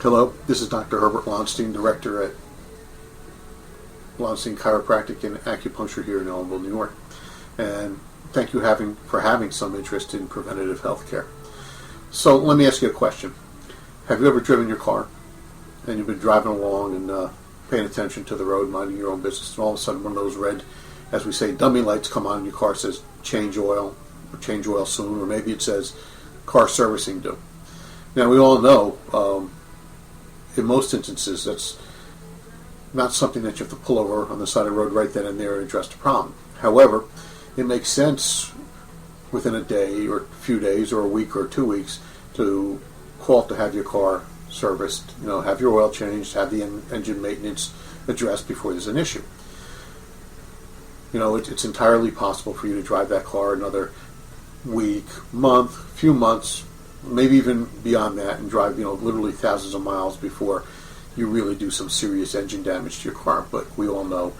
Hello, this is Dr. Herbert Lonstein, Director at Lonstein Chiropractic and Acupuncture here in Ellenville, New York. And thank you for having some interest in preventative health care. So let me ask you a question. Have you ever driven your car and you've been driving along and paying attention to the road, minding your own business, and all of a sudden one of those red, as we say, dummy lights come on and your car says change oil, or change oil soon, or maybe it says car servicing due. Now we all know in most instances that's not something that you have to pull over on the side of the road right then and there and address the problem. However, it makes sense within a day or a few days or a week or 2 weeks to call to have your car serviced, have your oil changed, have the engine maintenance addressed before there's an issue. It's entirely possible for you to drive that car another week, month, few months, maybe even beyond that, and drive literally thousands of miles before you really do some serious engine damage to your car. But we all know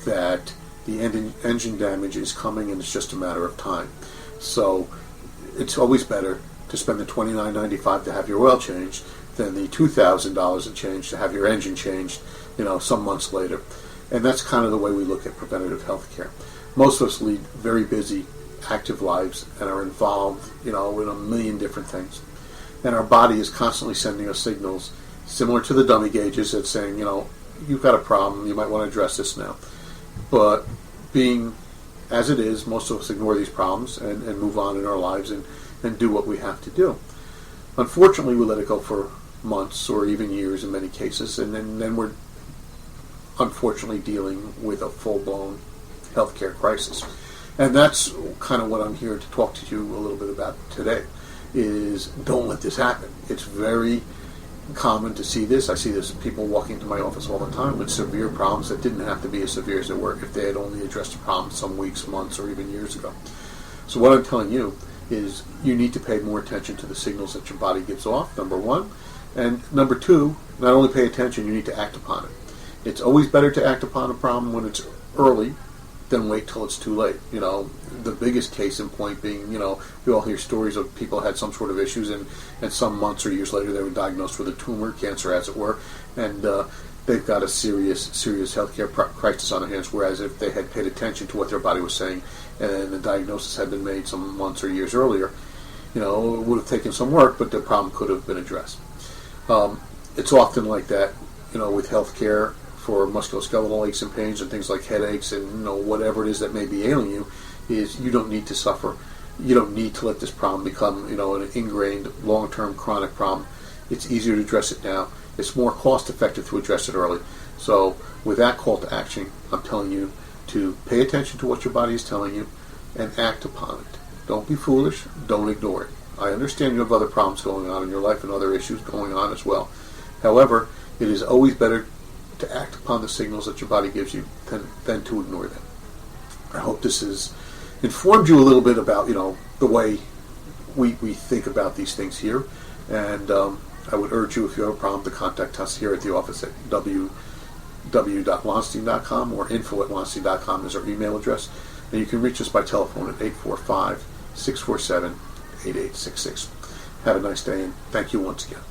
that the engine damage is coming and it's just a matter of time. So it's always better to spend the $29.95 to have your oil changed than the $2,000 and change to have your engine changed some months later. And that's kind of the way we look at preventative health care. Most of us lead very busy, active lives and are involved, in a million different things. And our body is constantly sending us signals similar to the dummy gauges that's saying, you've got a problem, you might want to address this now. But being as it is, most of us ignore these problems and move on in our lives and do what we have to do. Unfortunately, we let it go for months or even years in many cases, and then we're unfortunately dealing with a full-blown healthcare crisis. And that's kind of what I'm here to talk to you a little bit about today, is don't let this happen. It's very common to see this. I see this people walking into my office all the time with severe problems that didn't have to be as severe as they were if they had only addressed the problem some weeks, months, or even years ago. So what I'm telling you is you need to pay more attention to the signals that your body gives off, number one. And number two, not only pay attention, you need to act upon it. It's always better to act upon a problem when it's early than wait till it's too late. The biggest case in point being, we all hear stories of people had some sort of issues and some months or years later they were diagnosed with a tumor, cancer as it were, and they've got a serious healthcare crisis on their hands, whereas if they had paid attention to what their body was saying and the diagnosis had been made some months or years earlier, it would have taken some work, but the problem could have been addressed. It's often like that, with healthcare for musculoskeletal aches and pains and things like headaches and whatever it is that may be ailing you, is you don't need to suffer. You don't need to let this problem become an ingrained long-term chronic problem. It's easier to address it now. It's more cost-effective to address it early. So with that call to action, I'm telling you to pay attention to what your body is telling you and act upon it. Don't be foolish. Don't ignore it. I understand you have other problems going on in your life and other issues going on as well. However, it is always better to act upon the signals that your body gives you than to ignore them. I hope this has informed you a little bit about, the way we think about these things here. And I would urge you, if you have a problem, to contact us here at the office at www.lonstein.com or info@lonstein.com is our email address. And you can reach us by telephone at 845-647-8866. Have a nice day, and thank you once again.